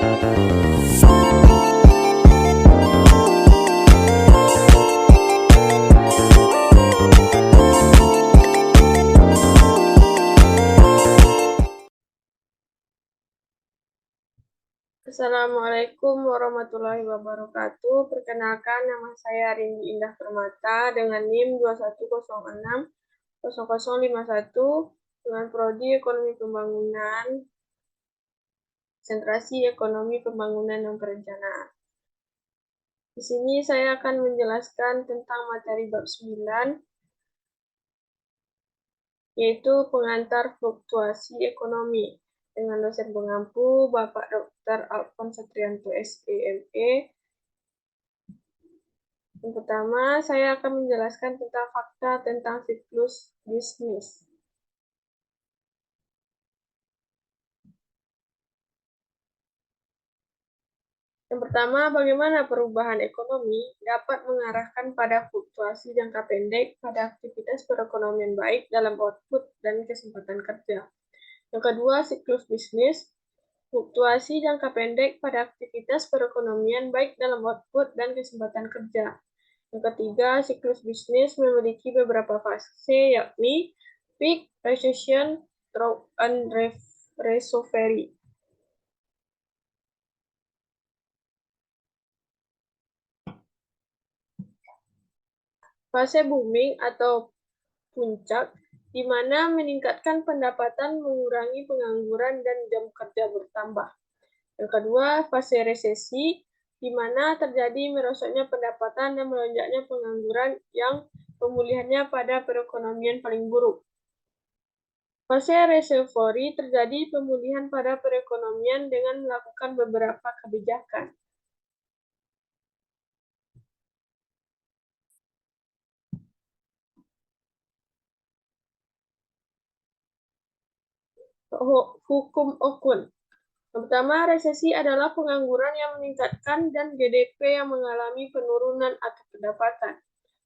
Assalamualaikum warahmatullahi wabarakatuh. Perkenalkan, nama saya Rindi Indah Permata dengan NIM 21060051 dengan Prodi Ekonomi Pembangunan, Konsentrasi Ekonomi Pembangunan dan Perencanaan. Di sini saya akan menjelaskan tentang materi bab 9, yaitu pengantar fluktuasi ekonomi, dengan dosen pengampu Bapak Dr. Alfons Satrianto SEME. Yang pertama, saya akan menjelaskan tentang fakta tentang siklus bisnis. Yang pertama, bagaimana perubahan ekonomi dapat mengarahkan pada fluktuasi jangka pendek pada aktivitas perekonomian baik dalam output dan kesempatan kerja. Yang kedua, siklus bisnis, fluktuasi jangka pendek pada aktivitas perekonomian baik dalam output dan kesempatan kerja. Yang ketiga, siklus bisnis memiliki beberapa fase, yakni peak, recession, trough, and recovery. Fase booming atau puncak, di mana meningkatkan pendapatan, mengurangi pengangguran, dan jam kerja bertambah. Yang kedua, fase resesi, di mana terjadi merosotnya pendapatan dan melonjaknya pengangguran yang pemulihannya pada perekonomian paling buruk. Fase recovery terjadi pemulihan pada perekonomian dengan melakukan beberapa kebijakan. Hukum Okun. Pertama, resesi adalah pengangguran yang meningkatkan dan GDP yang mengalami penurunan atau pendapatan.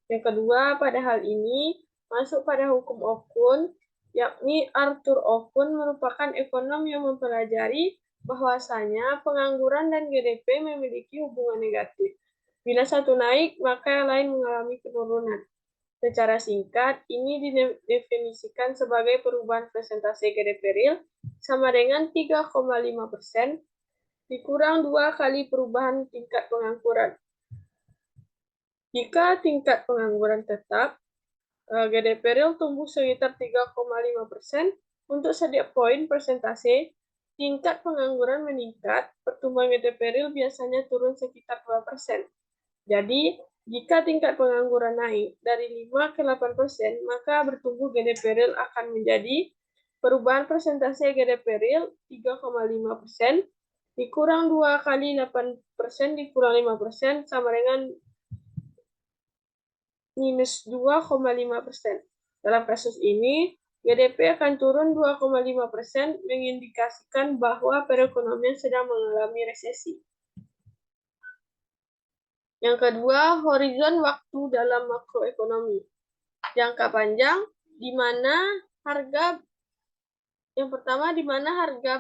Yang kedua, pada hal ini, masuk pada hukum Okun, yakni Arthur Okun merupakan ekonom yang mempelajari bahwasanya pengangguran dan GDP memiliki hubungan negatif. Bila satu naik, maka yang lain mengalami penurunan. Secara singkat, ini didefinisikan sebagai perubahan persentase GDP real sama dengan 3,5% dikurang 2 kali perubahan tingkat pengangguran. Jika tingkat pengangguran tetap, GDP real tumbuh sekitar 3,5%. Untuk setiap poin persentase tingkat pengangguran meningkat, pertumbuhan GDP real biasanya turun sekitar 2%. Jadi, jika tingkat pengangguran naik dari 5 ke 8%, maka bertumbuh GDP real akan menjadi perubahan persentase GDP real 3,5% dikurang 2 kali 8% dikurang 5% sama dengan minus 2,5%. Dalam kasus ini, GDP akan turun 2,5%, mengindikasikan bahwa perekonomian sedang mengalami resesi. Yang kedua, horizon waktu dalam makroekonomi. Jangka panjang, di mana harga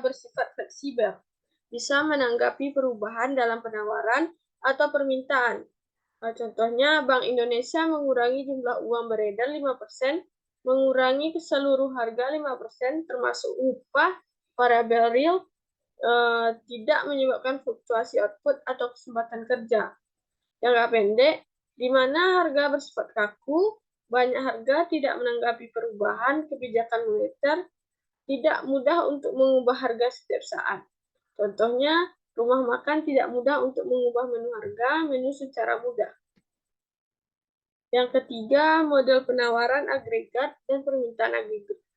bersifat fleksibel, bisa menanggapi perubahan dalam penawaran atau permintaan. Contohnya, Bank Indonesia mengurangi jumlah uang beredar 5%, mengurangi seluruh harga 5%, termasuk upah variabel real, tidak menyebabkan fluktuasi output atau kesempatan kerja. Jangka pendek, di mana harga bersifat kaku, banyak harga tidak menanggapi perubahan kebijakan moneter, tidak mudah untuk mengubah harga setiap saat. Contohnya, rumah makan tidak mudah untuk mengubah menu secara mudah. Yang ketiga, model penawaran agregat dan permintaan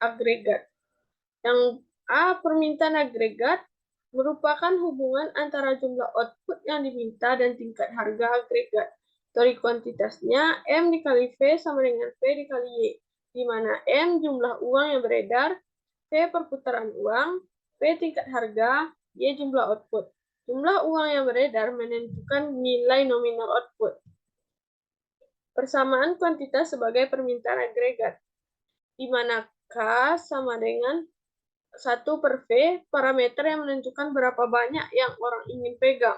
agregat. Yang A, permintaan agregat merupakan hubungan antara jumlah output yang diminta dan tingkat harga agregat. Teori kuantitasnya M dikali V sama dengan P dikali Y, di mana M jumlah uang yang beredar, V perputaran uang, P tingkat harga, Y jumlah output. Jumlah uang yang beredar menentukan nilai nominal output. Persamaan kuantitas sebagai permintaan agregat, di mana K sama dengan 1/V, parameter yang menentukan berapa banyak yang orang ingin pegang.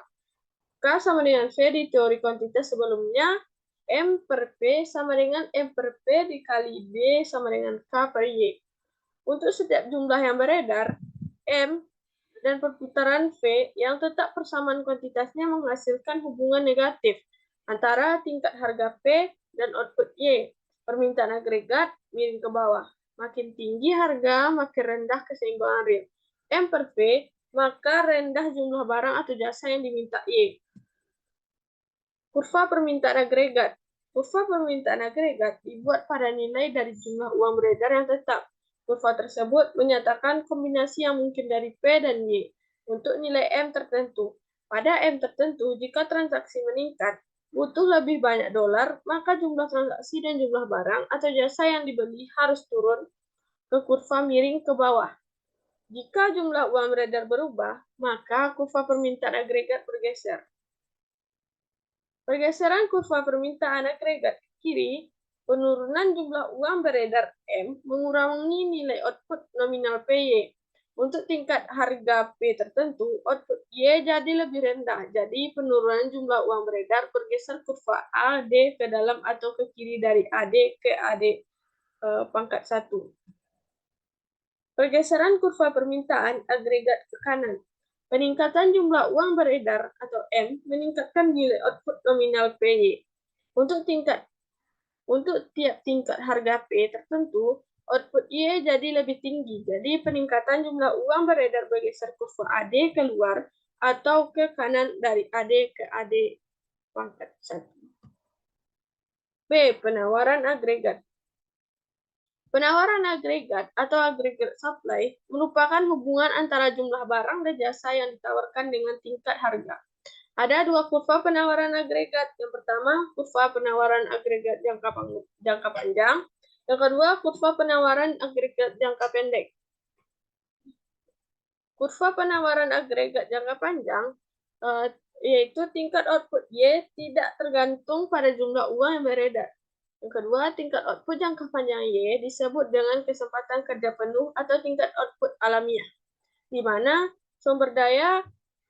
K sama dengan V di teori kuantitas sebelumnya, M/P sama dengan M/P dikali B sama dengan K per Y. Untuk setiap jumlah yang beredar, M dan perputaran V yang tetap persamaan kuantitasnya menghasilkan hubungan negatif antara tingkat harga P dan output Y. Permintaan agregat miring ke bawah. Makin tinggi harga, makin rendah keseimbangan real. M per V, maka rendah jumlah barang atau jasa yang diminta Y. Kurva permintaan agregat. Kurva permintaan agregat dibuat pada nilai dari jumlah uang beredar yang tetap. Kurva tersebut menyatakan kombinasi yang mungkin dari P dan Y untuk nilai M tertentu. Pada M tertentu, jika transaksi meningkat, butuh lebih banyak dolar, maka jumlah transaksi dan jumlah barang atau jasa yang dibeli harus turun ke kurva miring ke bawah. Jika jumlah uang beredar berubah, maka kurva permintaan agregat bergeser. Pergeseran kurva permintaan agregat ke kiri, penurunan jumlah uang beredar M mengurangi nilai output nominal PY. Untuk tingkat harga P tertentu, output Y jadi lebih rendah. Jadi penurunan jumlah uang beredar bergeser kurva AD ke dalam atau ke kiri dari AD ke AD pangkat 1. Pergeseran kurva permintaan agregat ke kanan. Peningkatan jumlah uang beredar atau M meningkatkan nilai output nominal PY. Untuk tiap tingkat harga P tertentu, output Y jadi lebih tinggi. Jadi peningkatan jumlah uang beredar bergeser kurva AD keluar atau ke kanan dari AD ke AD pangkat 1. B. Penawaran agregat. Penawaran agregat atau aggregate supply merupakan hubungan antara jumlah barang dan jasa yang ditawarkan dengan tingkat harga. Ada dua kurva penawaran agregat. Yang pertama, kurva penawaran agregat jangka panjang. Yang kedua, kurva penawaran agregat jangka pendek. Kurva penawaran agregat jangka panjang yaitu tingkat output Y tidak tergantung pada jumlah uang yang beredar. Yang kedua, tingkat output jangka panjang Y disebut dengan kesempatan kerja penuh atau tingkat output alamiah, di mana sumber daya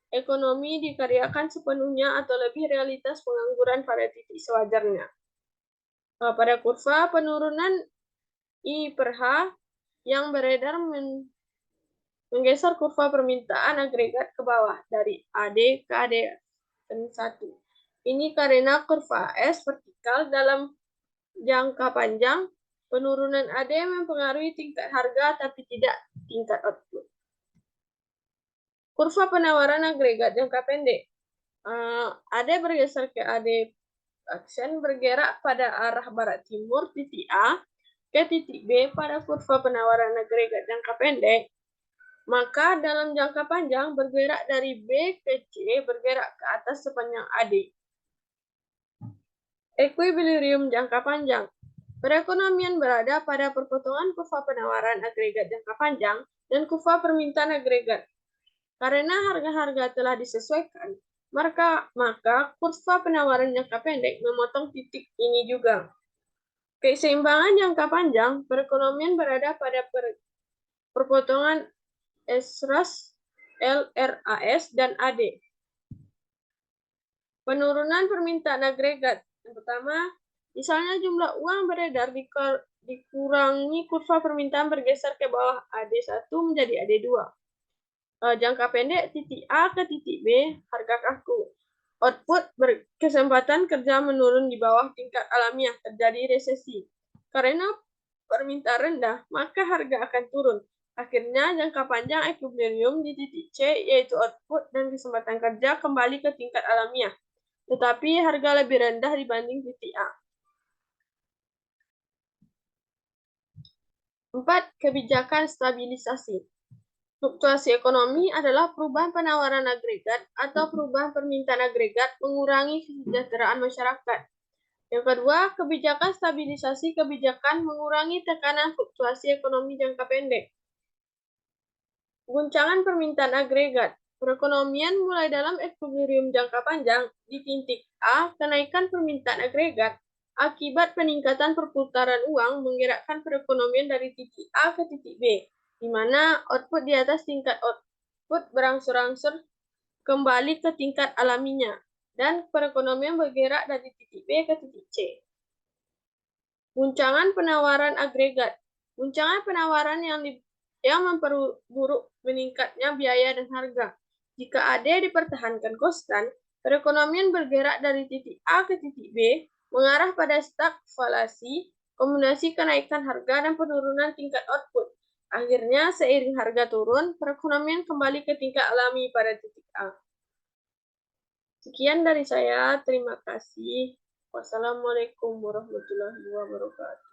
ekonomi dikaryakan sepenuhnya atau lebih realitas pengangguran pada titik sewajarnya. Pada kurva penurunan I per H yang beredar menggeser kurva permintaan agregat ke bawah dari AD ke AD1. Ini karena kurva S vertikal dalam jangka panjang, penurunan AD mempengaruhi tingkat harga tapi tidak tingkat output. Kurva penawaran agregat jangka pendek. AD bergeser ke AD aksen bergerak pada arah barat timur titik A ke titik B pada kurva penawaran agregat jangka pendek. Maka dalam jangka panjang bergerak dari B ke C bergerak ke atas sepanjang AD. Equilibrium jangka panjang. Perekonomian berada pada perpotongan kurva penawaran agregat jangka panjang dan kurva permintaan agregat. Karena harga-harga telah disesuaikan, maka kurva penawaran jangka pendek memotong titik ini juga. Keseimbangan jangka panjang, perekonomian berada pada perpotongan SRAS, LRAS, dan AD. Penurunan permintaan agregat. Yang pertama, misalnya jumlah uang beredar dikurangi kurva permintaan bergeser ke bawah AD1 menjadi AD2. Jangka pendek titik A ke titik B, harga kaku. Output kesempatan kerja menurun di bawah tingkat alamiah, terjadi resesi. Karena permintaan rendah, maka harga akan turun. Akhirnya jangka panjang equilibrium di titik C, yaitu output dan kesempatan kerja kembali ke tingkat alamiah, tetapi harga lebih rendah dibanding titik A. 4. Kebijakan stabilisasi. Fluktuasi ekonomi adalah perubahan penawaran agregat atau perubahan permintaan agregat mengurangi kesejahteraan masyarakat. Yang kedua, kebijakan stabilisasi kebijakan mengurangi tekanan fluktuasi ekonomi jangka pendek. Guncangan permintaan agregat. Perekonomian mulai dalam equilibrium jangka panjang di titik A, kenaikan permintaan agregat akibat peningkatan perputaran uang menggerakkan perekonomian dari titik A ke titik B. di mana output di atas tingkat output berangsur-angsur kembali ke tingkat alaminya, dan perekonomian bergerak dari titik B ke titik C. Guncangan penawaran agregat. Guncangan penawaran yang memperburuk meningkatnya biaya dan harga. Jika AD dipertahankan konstan, perekonomian bergerak dari titik A ke titik B, mengarah pada stagflasi, kombinasi kenaikan harga dan penurunan tingkat output. Akhirnya, seiring harga turun, perekonomian kembali ke tingkat alami pada titik A. Sekian dari saya, terima kasih. Wassalamualaikum warahmatullahi wabarakatuh.